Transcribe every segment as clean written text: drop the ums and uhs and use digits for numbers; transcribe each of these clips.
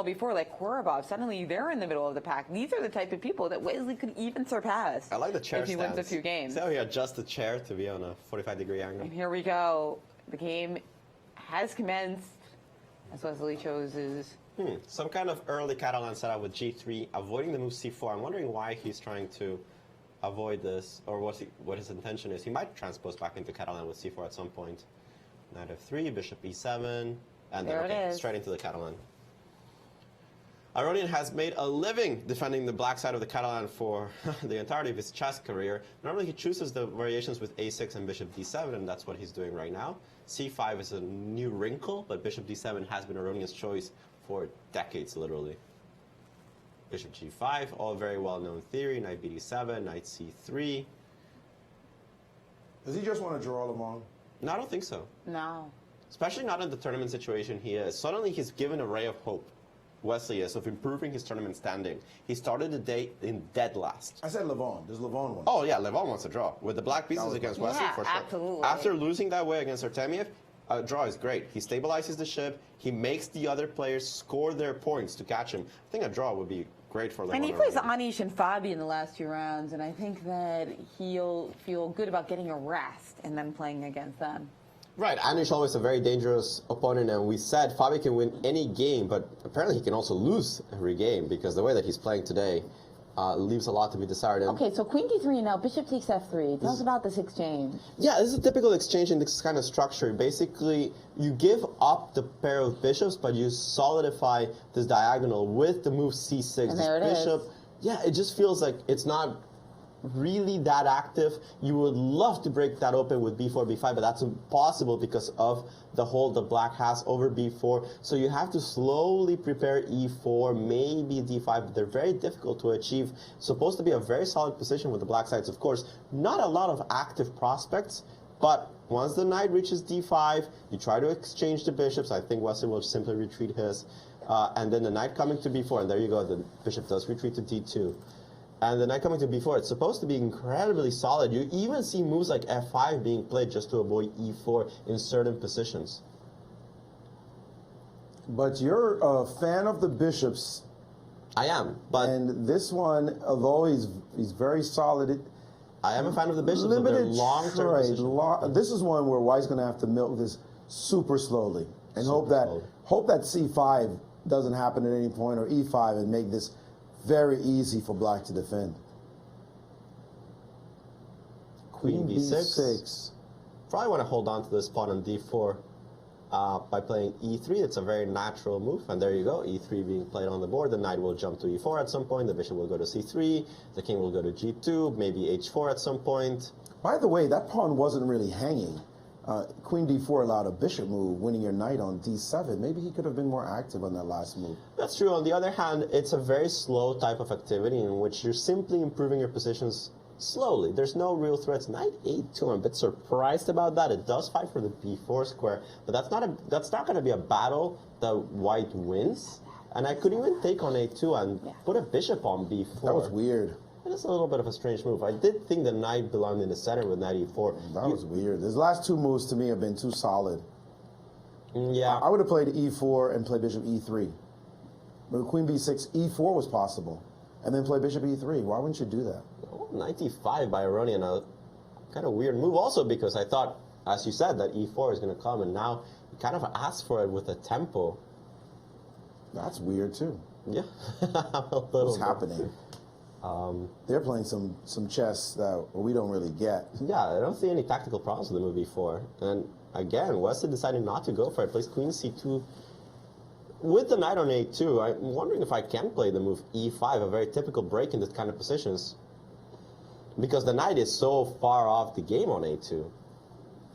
before, like Korobov, suddenly they're in the middle of the pack. These are the type of people that Wesley could even surpass. I like the chair if he wins a few games. So he adjusts the chair to be on a 45-degree angle. And here we go. The game has commenced as Wesley chooses. Some kind of early Catalan setup with G3, avoiding the move C4. I'm wondering why he's trying to avoid this, or what his intention is. He might transpose back into Catalan with C4 at some point. Knight F3, Bishop E7, and there then it is. Straight into the Catalan. Aronian has made a living defending the black side of the Catalan for the entirety of his chess career. Normally he chooses the variations with A6 and Bishop D7, and that's what he's doing right now. C5 is a new wrinkle, but Bishop D7 has been Aronian's choice for decades, literally. Bishop G5, all very well-known theory. Knight BD7, Knight C3. Does he just want to draw Levon? No, I don't think so. No. Especially not in the tournament situation he is. Suddenly he's given a ray of hope. Wesley is, of improving his tournament standing. He started the day in dead last. I said Levon. Does Levon want? Oh yeah, Levon wants a draw. With the black pieces against Wesley, for sure. Absolutely. After losing that way against Artemiev, a draw is great. He stabilizes the ship. He makes the other players score their points to catch him. I think a draw would be great for Levon. And he plays Anish and Fabi in the last few rounds, and I think that he'll feel good about getting a rest and then playing against them. Right, Anish always a very dangerous opponent, and we said Fabi can win any game, but apparently he can also lose every game because the way that he's playing today leaves a lot to be desired. Okay, so Queen D3 now, Bishop takes F3. Tell us about this exchange. Yeah, this is a typical exchange in this kind of structure. Basically, you give up the pair of bishops, but you solidify this diagonal with the move C6. And there it bishop, yeah, it just feels like it's not really that active. You would love to break that open with b4, b5, but that's impossible because of the hold the black has over b4. So you have to slowly prepare e4, maybe d5, but they're very difficult to achieve. Supposed to be a very solid position with the black sides, of course. Not a lot of active prospects, but once the knight reaches d5, you try to exchange the bishops. I think Wesley will simply retreat his. And then the knight coming to b4, and there you go, the bishop does retreat to d2. And the knight coming to b4, it's supposed to be incredibly solid. You even see moves like f5 being played just to avoid e4 in certain positions. But you're a fan of the bishops. I am, but... And this one, although he's very solid... I am a fan of the bishops, but they're long-term positions. This is one where White's going to have to milk this super slowly. And hope that c5 doesn't happen at any point, or e5, and make this very easy for black to defend. Queen b6. Probably want to hold on to this pawn on d4 by playing e3. It's a very natural move, and there you go, e3 being played on the board. The knight will jump to e4 at some point, the bishop will go to c3, the king will go to g2, maybe h4 at some point. By the way, that pawn wasn't really hanging. Queen d4 allowed a bishop move, winning your knight on d7. Maybe he could have been more active on that last move. That's true. On the other hand, it's a very slow type of activity in which you're simply improving your positions slowly. There's no real threats. Knight a2, I'm a bit surprised about that. It does fight for the b4 square, but that's not going to be a battle that white wins. And I could even take on a2 and put a bishop on b4. That was weird. It is a little bit of a strange move. I did think the knight belonged in the center with knight e4. That was weird. His last two moves to me have been too solid. Yeah. I would have played e4 and played bishop e3. But queen b6, e4 was possible. And then play bishop e3. Why wouldn't you do that? Oh, knight e5 by Aronian. A kind of weird move also because I thought, as you said, that e4 is going to come, and now he kind of asked for it with a tempo. That's weird too. Yeah. What's happening? They're playing some chess that we don't really get. Yeah, I don't see any tactical problems with the move e4. And again, Wesley decided not to go for it. Plays queen c2 with the knight on a2. I'm wondering if I can play the move e5, a very typical break in this kind of positions, because the knight is so far off the game on a2.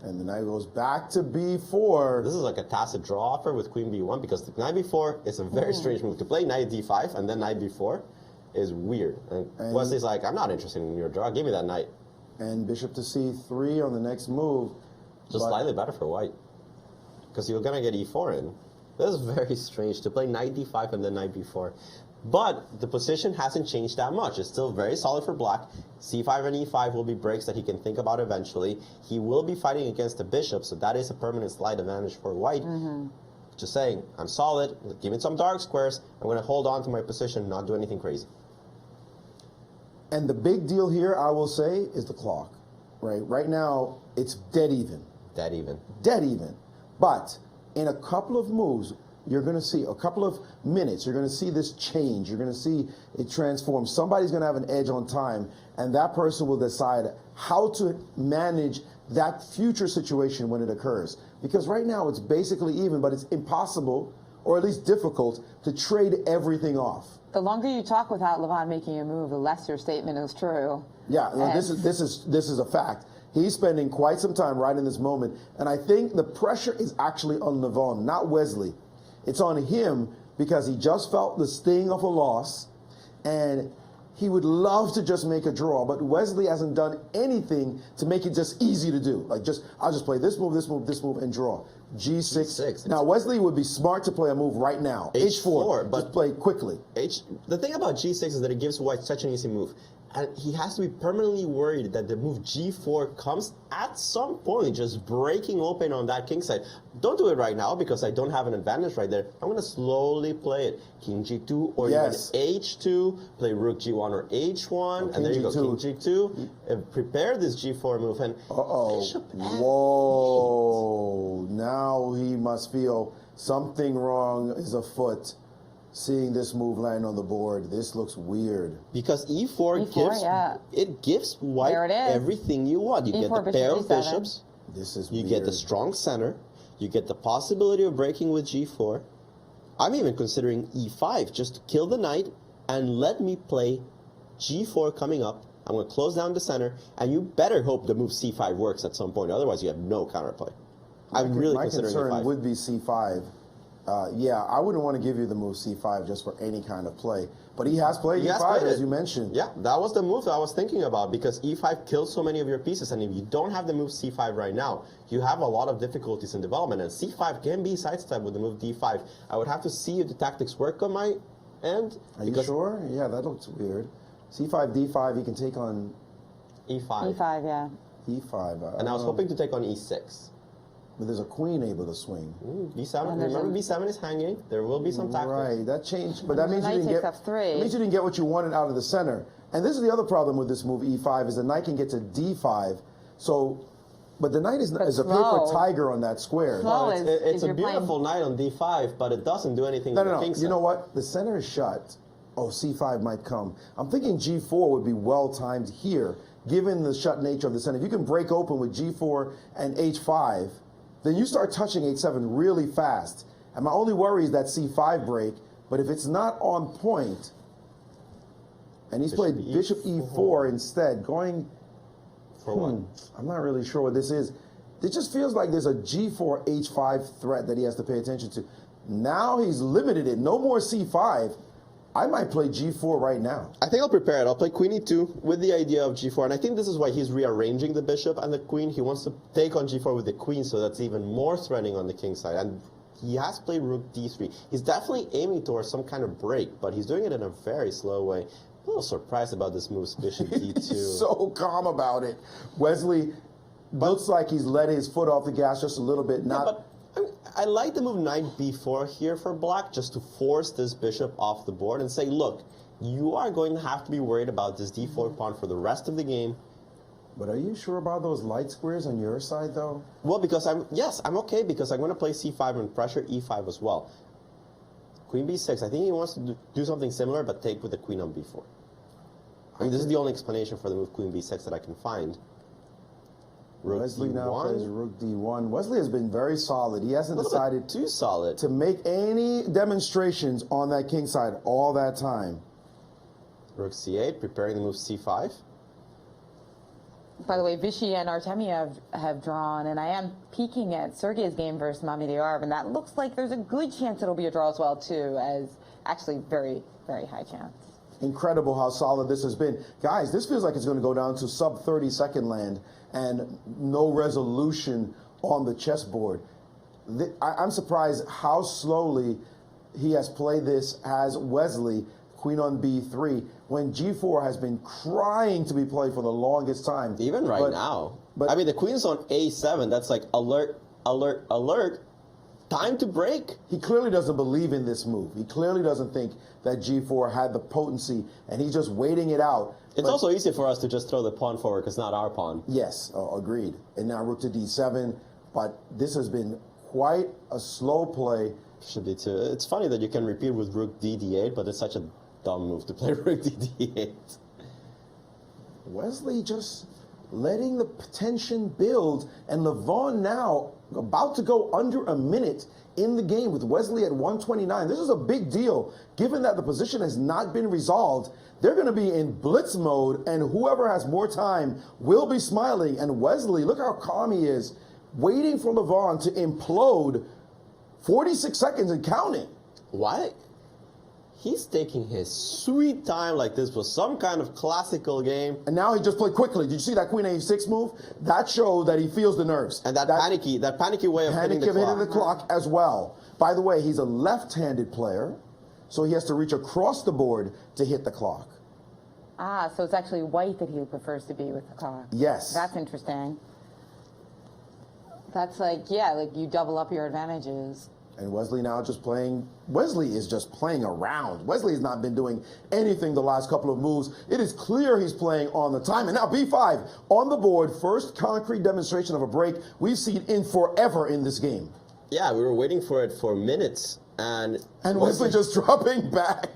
And the knight goes back to b4. This is like a tacit draw offer with queen b1, because the knight b4 is a very strange move. To play knight d5 and then knight b4 is weird. And Wesley's like, I'm not interested in your draw. Give me that knight. And bishop to c3 on the next move. Just slightly better for white, because you're going to get e4 in. This is very strange to play knight d5 and then knight b4. But the position hasn't changed that much. It's still very solid for black. c5 and e5 will be breaks that he can think about eventually. He will be fighting against the bishop, so that is a permanent slight advantage for white. just saying, I'm solid, give me some dark squares, I'm going to hold on to my position, not do anything crazy. And the big deal here, I will say, is the clock. Right now, it's dead even. Dead even. Dead even. But in a couple of moves, you're going to see, a couple of minutes, you're going to see this change. You're going to see it transform. Somebody's going to have an edge on time, and that person will decide how to manage that future situation when it occurs. Because right now, it's basically even, but it's impossible, or at least difficult, to trade everything off. The longer you talk without Levon making a move, the less your statement is true. Yeah, no, this is a fact. He's spending quite some time right in this moment, and I think the pressure is actually on Levon, not Wesley. It's on him because he just felt the sting of a loss, and he would love to just make a draw, but Wesley hasn't done anything to make it just easy to do. Like, I'll just play this move, this move, this move, and draw. G6. Now, Wesley would be smart to play a move right now. H4, but just play quickly. The thing about G6 is that it gives White such an easy move. And he has to be permanently worried that the move G4 comes at some point, just breaking open on that king side. Don't do it right now because I don't have an advantage right there. I'm going to slowly play it. King G2 or even H2, play Rook G1 or H1, and there you go, King G2. And prepare this G4 move. And Bishop Whoa. Now he must feel something wrong is afoot. Seeing this move land on the board, this looks weird. Because E4 gives White everything you want. You get the pair of bishops. This is you weird. get the strong center. You get the possibility of breaking with G4. I'm even considering E5 just to kill the knight and let me play G4 coming up. I'm going to close down the center, and you better hope the move C5 works at some point. Otherwise, you have no counterplay. I'm really considering E5. My concern would be C5. Yeah, I wouldn't want to give you the move C5 just for any kind of play. But he has played E5, as you mentioned. Yeah, that was the move that I was thinking about because E5 kills so many of your pieces. And if you don't have the move C5 right now, you have a lot of difficulties in development. And C5 can be sidestepped with the move D5. I would have to see if the tactics work on my end. Are you sure? Yeah, that looks weird. C5, D5, he can take on... E5. E5, yeah. E5. And I was hoping to take on E6. But there's a queen able to swing. B7. Remember, B7 is hanging. There will be some tactics. Right, that changed. But that means you didn't get. That means you didn't get what you wanted out of the center. And this is the other problem with this move E5 is the knight can get to D5. So, but the knight is a paper tiger on that square. Well, it's a beautiful knight on D5, but it doesn't do anything. No. You know what? The center is shut. Oh, C5 might come. I'm thinking G4 would be well timed here, given the shut nature of the center. If you can break open with G4 and H5. Then you start touching H7 really fast. And my only worry is that C5 break, but if it's not on point, and he's played Bishop E4 instead, going for what? I'm not really sure what this is. It just feels like there's a G4 H5 threat that he has to pay attention to. Now he's limited it. No more C5. I might play G4 right now. I think I'll prepare it. I'll play Queen E2 with the idea of G4. And I think this is why he's rearranging the bishop and the queen. He wants to take on G4 with the queen, so that's even more threatening on the king side. And he has played Rook D3. He's definitely aiming towards some kind of break, but he's doing it in a very slow way. I'm a little surprised about this move, Bishop D2. He's so calm about it. Wesley looks like he's let his foot off the gas just a little bit. I like the move Knight B4 here for black, just to force this bishop off the board and say, look, you are going to have to be worried about this D4 pawn for the rest of the game. But are you sure about those light squares on your side, though? Well, because I'm okay, because I'm going to play C5 and pressure E5 as well. Queen B6, I think he wants to do something similar, but take with the queen on B4. I mean, this is the only explanation for the move Queen B6 that I can find. Rook Wesley D1. now plays Rook D1. Wesley has been very solid. He hasn't decided too solid to make any demonstrations on that king side all that time. Rook C8, preparing the move C5. By the way, Vichy and Artemiev have drawn, and I am peeking at Sergey's game versus Mamedov, and that looks like there's a good chance it'll be a draw as well, too, as actually very, very high chance. Incredible how solid this has been. Guys, this feels like it's going to go down to sub 30-second land and no resolution on the chessboard. I'm surprised how slowly he has played this as Wesley, queen on B3, when G4 has been crying to be played for the longest time. Even right now. But I mean, the queen's on A7. That's like alert, alert, alert. time to break. He clearly doesn't believe in this move. He clearly doesn't think that G4 had the potency, and he's just waiting it out. It's also easy for us to just throw the pawn forward because not our pawn. Yes, agreed. And now rook to D7, but this has been quite a slow play. Should be too. It's funny that you can repeat with rook D8, but it's such a dumb move to play rook D8. Wesley just letting the tension build, and Levon now about to go under a minute in the game with Wesley at 129. This is a big deal, given that the position has not been resolved. They're going to be in blitz mode, and whoever has more time will be smiling. And Wesley, look how calm he is, waiting for Levon to implode. 46 seconds and counting. Why? He's taking his sweet time like this was some kind of classical game. And now he just played quickly. Did you see that Queen A6 move? That showed that he feels the nerves. And that panicky way of hitting the clock. Hitting the clock as well. By the way, he's a left-handed player, so he has to reach across the board to hit the clock. Ah, so it's actually white that he prefers to be with the clock. Yes. That's interesting. That's like you double up your advantages. And Wesley now just playing. Wesley is just playing around. Wesley has not been doing anything the last couple of moves. It is clear he's playing on the time. And now B5 on the board. First concrete demonstration of a break we've seen in forever in this game. Yeah, we were waiting for it for minutes. And Wesley just dropping back,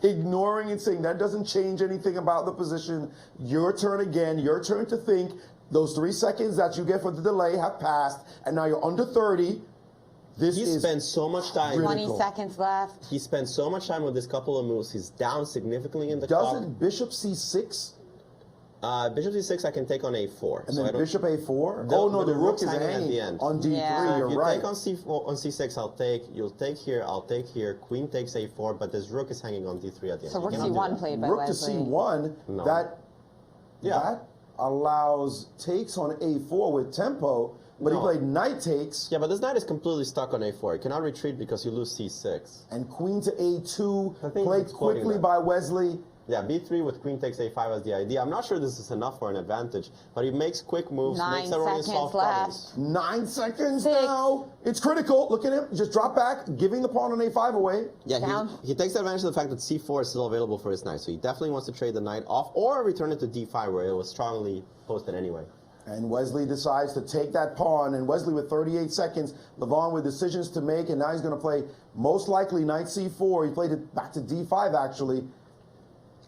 ignoring and saying that doesn't change anything about the position. Your turn again. Your turn to think. Those 3 seconds that you get for the delay have passed. And now you're under 30. He spent so much time. 20 seconds left. He spent so much time with this couple of moves. He's down significantly in the clock. Doesn't Bishop C6? Bishop C6 I can take on A4. And then Bishop A4? No, oh, no, the rook is hanging hanging at the end. on D3, Yeah. you're If you right. take on C6, I'll take. You'll take here, I'll take here. Queen takes A4, but this rook is hanging on D3 at the end. So rook You cannot do C1 that. played by Rook Wesley. to C1, No. that allows takes on A4 with tempo, but No. he played knight takes Yeah, but this knight is completely stuck on A4. He cannot retreat because you lose C6. and queen to A2, I think played he's quoting quickly that. by Wesley. Yeah, B3 with queen takes A5 as the idea. I'm not sure this is enough for an advantage, but he makes quick moves, 9 makes Aronian seconds solve left. problems. 9 seconds 6. now. It's critical. Look at him. Just drop back, giving the pawn on A5 away. Yeah, Down. he takes advantage of the fact that C4 is still available for his knight, so he definitely wants to trade the knight off or return it to D5 where it was strongly posted anyway. And Wesley decides to take that pawn, and Wesley with 38 seconds, Levon with decisions to make, and now he's going to play most likely knight C4. He played it back to D5 actually.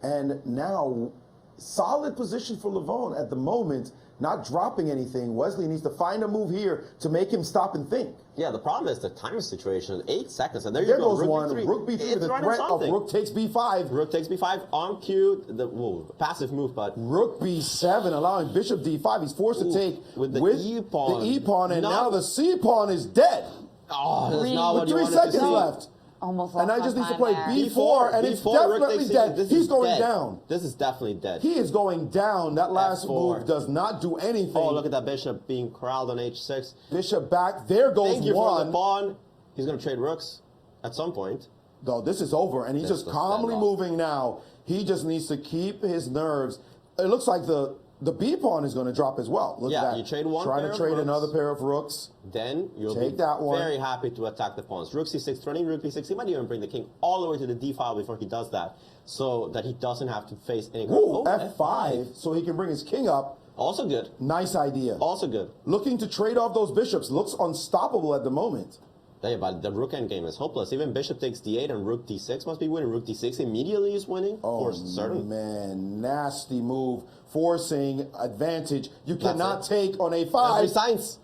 And now, solid position for Levon at the moment, not dropping anything. Wesley needs to find a move here to make him stop and think. Yeah, the problem is the time situation, 8 seconds, and there There you go. goes one. B3. Rook B3 with It's the running threat of something. rook takes B5. Rook takes B5 on cue. Passive move, but Rook B7, allowing bishop D5. He's forced to take with the E pawn. The E pawn, and No. now the C pawn is dead. oh, that's not With what you 3 wanted to seconds see. left. Almost And lost I just my need to time play there. B4, and it's rook definitely takes dead. C6. This He's is going dead. down. This is definitely dead. He is going down. That last F4. move does not do anything. Oh, look at that bishop being corralled on H6. Bishop back. There goes Thank you for the one. pawn. He's going to trade rooks at some point. Though this is over, and he's This just was calmly deadlock. moving now. He just needs to keep his nerves. It looks like the B pawn is going to drop as well. Look Yeah, at that. you trade one Trying pair to of trade rooks. another pair of rooks. Then you'll Take be that one. very happy to attack the pawns. Rook C6, turning rook B6. He might even bring the king all the way to the D file before he does that, so that he doesn't have to face any. Ooh, F5, so he can bring his king up. Also good. Nice idea. Also good. Looking to trade off those bishops. Looks unstoppable at the moment. Yeah, but the rook endgame is hopeless. Even bishop takes D8 and rook D6 must be winning. Rook D6 immediately is winning. Oh, for certain. man, nasty move. Forcing advantage. You That's cannot it. take on Every A5. science.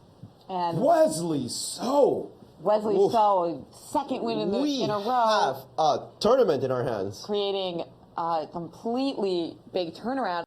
And Wesley, so. Wesley Oof. So second win in a row, have a tournament in our hands. creating a completely big turnaround.